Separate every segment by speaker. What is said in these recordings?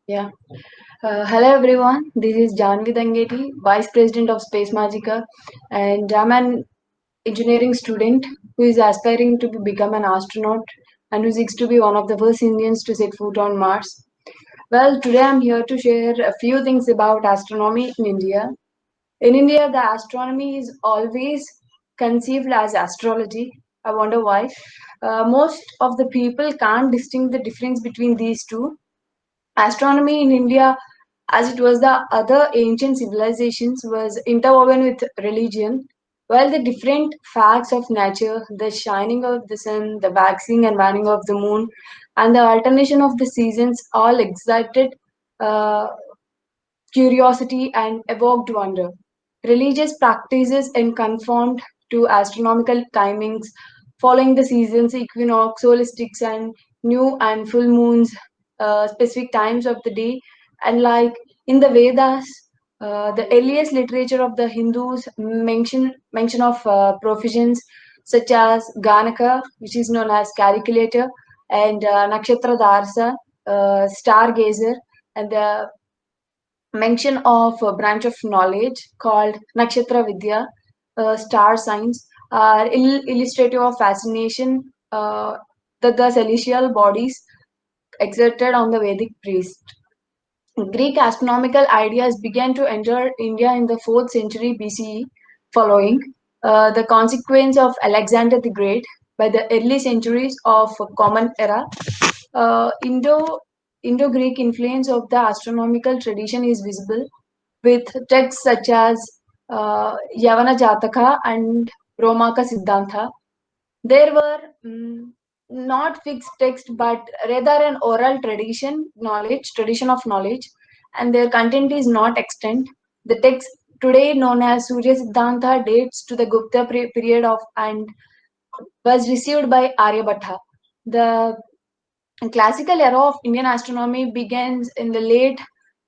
Speaker 1: Yeah. Hello everyone. This is Janvi Dangeti, Vice President of Space Magica, and I'm an engineering student who is aspiring to become an astronaut and who seeks to be one of the first Indians to set foot on Mars. Well, today I'm here to share a few things about astronomy in India. In India, the astronomy is always conceived as astrology. I wonder why. Most of the people can't distinguish the difference between these two. Astronomy in India, as it was the other ancient civilizations, was interwoven with religion, while the different facts of nature, the shining of the sun, the waxing and waning of the moon, and the alternation of the seasons all excited uh, curiosity and evoked wonder. Religious practices and conformed to astronomical timings, following the seasons, equinox, solstices, and new and full moons, specific times of the day. And like in the Vedas, the earliest literature of the Hindus mention of professions such as Ganaka, which is known as calculator, and Nakshatra Darsa, stargazer, and the mention of a branch of knowledge called Nakshatra Vidya, star science, are illustrative of fascination that the celestial bodies exerted on the Vedic priest. Greek astronomical ideas began to enter India in the 4th century BCE, following the consequence of Alexander the Great. By the early centuries of Common Era, Indo-Greek influence of the astronomical tradition is visible, with texts such as Yavana Jataka and Romaka Siddhanta. There were not fixed text, but rather an oral tradition of knowledge, and their content is not extant. The text today known as Surya Siddhanta dates to the Gupta period of and was received by Aryabhatta. The classical era of Indian astronomy begins in the late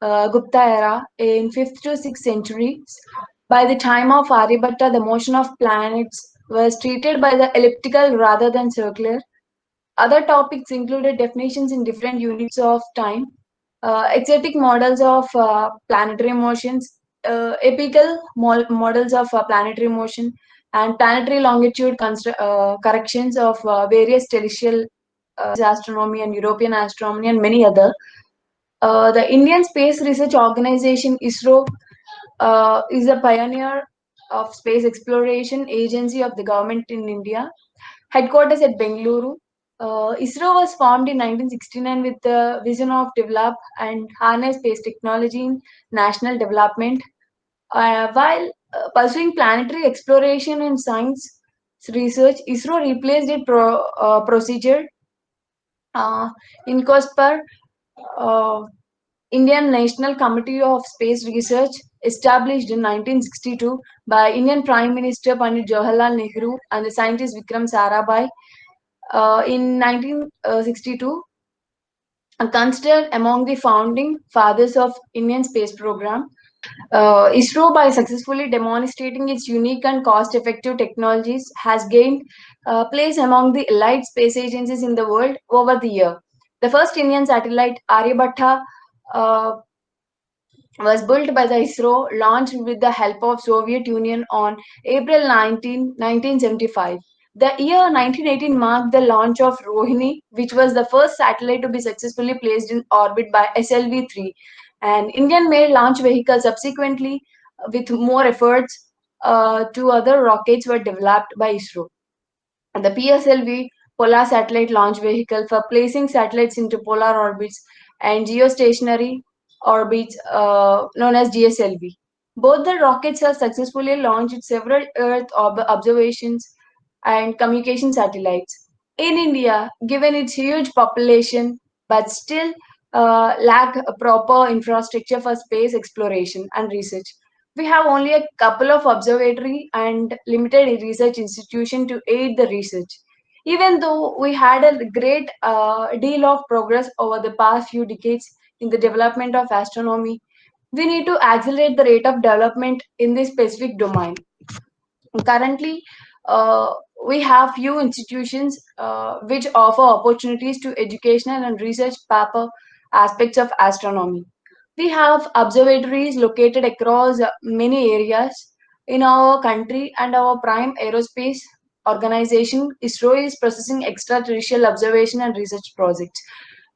Speaker 1: Gupta era in 5th to 6th centuries. By the time of Aryabhatta, the motion of planets was treated by the elliptical rather than circular. Other topics included definitions in different units of time, exotic models of planetary motions, models of planetary motion, and planetary longitude corrections of various terrestrial astronomy and European astronomy and many other. The Indian Space Research Organization (ISRO) is a pioneer of space exploration agency of the government in India. Headquarters at Bengaluru. ISRO was formed in 1969 with the vision of develop and harness space technology in national development. While pursuing planetary exploration and science research, ISRO replaced its procedure uh, in COSPER, uh, Indian National Committee of Space Research, established in 1962 by Indian Prime Minister Pandit Jawaharlal Nehru and the scientist Vikram Sarabhai. In 1962, considered among the founding fathers of Indian space program. ISRO, by successfully demonstrating its unique and cost-effective technologies, has gained place among the elite space agencies in the world over the year. The first Indian satellite, Aryabhatta, uh, was built by the ISRO, launched with the help of Soviet Union on April 19, 1975. The year 1918 marked the launch of Rohini, which was the first satellite to be successfully placed in orbit by SLV-3, an Indian-made launch vehicle. Subsequently, with more efforts, two other rockets were developed by ISRO. The PSLV, Polar Satellite Launch Vehicle, for placing satellites into polar orbits, and geostationary orbits, known as GSLV. Both the rockets have successfully launched several Earth observations and communication satellites. In India, given its huge population, but still lack a proper infrastructure for space exploration and research. We have only a couple of observatory and limited research institution to aid the research. Even though we had a great deal of progress over the past few decades in the development of astronomy, we need to accelerate the rate of development in this specific domain. Currently, uh, we have few institutions which offer opportunities to educational and research paper, aspects of astronomy. We have observatories located across many areas in our country, and our prime aerospace organization, ISRO, is processing extraterrestrial observation and research projects.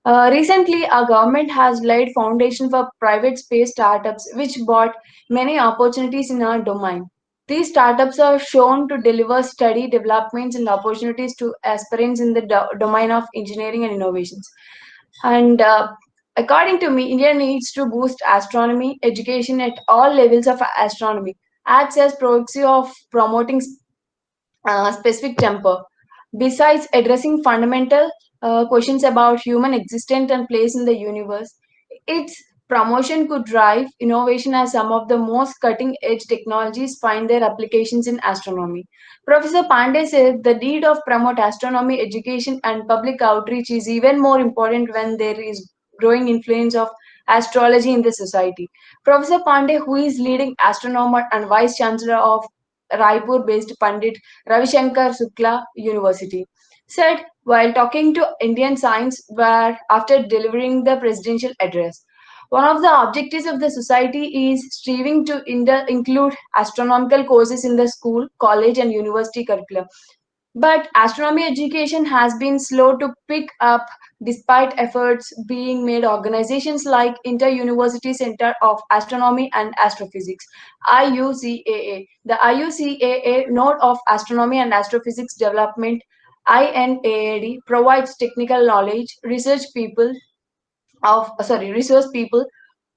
Speaker 1: Recently, our government has laid foundation for private space startups, which brought many opportunities in our domain. These startups are shown to deliver steady developments and opportunities to aspirants in the domain of engineering and innovations. And according to me, India needs to boost astronomy education at all levels of astronomy, acts as proxy of promoting specific temper. Besides addressing fundamental questions about human existence and place in the universe, its promotion could drive innovation as some of the most cutting edge technologies find their applications in astronomy. Professor Pandey said the need of promote astronomy education and public outreach is even more important when there is growing influence of astrology in the society. Professor Pandey, who is leading astronomer and vice chancellor of Raipur-based Pandit Ravi Shankar Shukla University, said while talking to Indian Science where after delivering the presidential address. One of the objectives of the society is striving to include astronomical courses in the school, college, and university curriculum. But astronomy education has been slow to pick up despite efforts being made. Organizations like Inter-University Center of Astronomy and Astrophysics, IUCAA, the IUCAA Node of Astronomy and Astrophysics Development, INAAD, provides technical knowledge, resource people,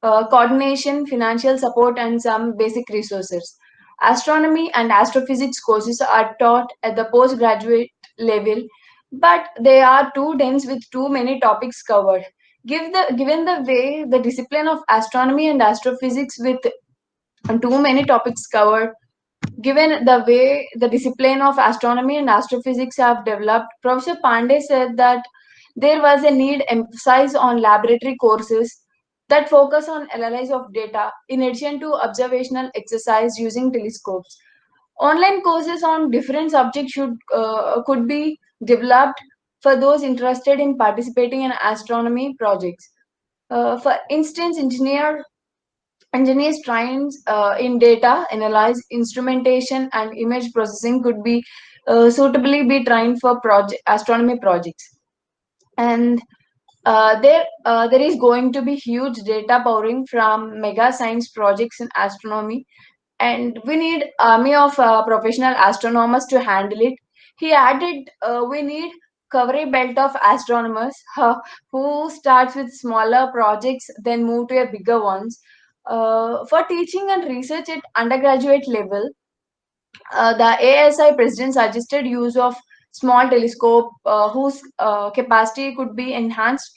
Speaker 1: coordination, financial support, and some basic resources. Astronomy and astrophysics courses are taught at the postgraduate level, but they are too dense with too many topics covered. Given the way the discipline of astronomy and astrophysics with too many topics covered, given the way the discipline of astronomy and astrophysics have developed, Professor Pandey said that there was a need emphasis on laboratory courses that focus on analysis of data in addition to observational exercise using telescopes. Online courses on different subjects could be developed for those interested in participating in astronomy projects. For instance, engineers trained in data analyze, instrumentation, and image processing could be suitably be trained for astronomy projects. And there is going to be huge data powering from mega science projects in astronomy, and we need army of professional astronomers to handle it. He added, we need coverage belt of astronomers who starts with smaller projects, then move to a bigger ones. For teaching and research at undergraduate level, the ASI president suggested use of small telescope whose capacity could be enhanced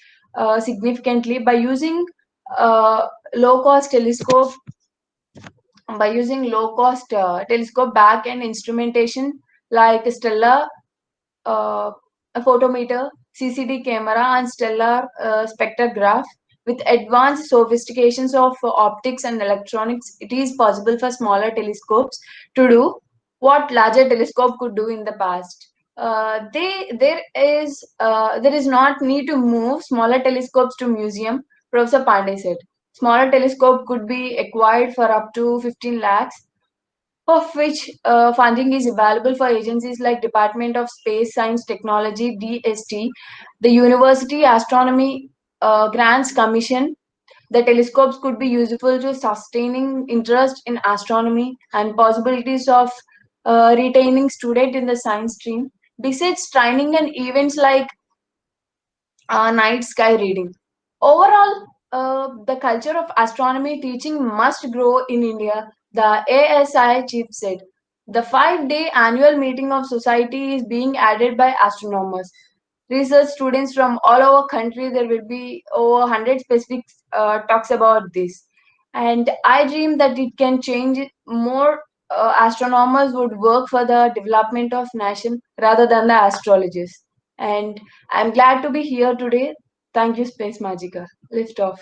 Speaker 1: significantly uh, low cost telescope by using low cost telescope back end instrumentation like stellar uh, a photometer, CCD camera, and stellar spectrograph. With advanced sophistications of optics and electronics, it is possible for smaller telescopes to do what larger telescope could do in the past. There is not need to move smaller telescopes to museum, Professor Pandey said. Smaller telescope could be acquired for up to 15 lakhs, of which funding is available for agencies like Department of Space Science Technology (DST), the University Astronomy Grants Commission. The telescopes could be useful to sustaining interest in astronomy and possibilities of retaining student in the science stream. Besides training and events like night sky reading. Overall, the culture of astronomy teaching must grow in India, the ASI chief said. The 5-day annual meeting of society is being added by astronomers. Research students from all over country, there will be over 100 specific talks about this. And I dream that it can change it. More astronomers would work for the development of nation rather than the astrologists. And I'm glad to be here today. Thank you, Space Magica. Lift off.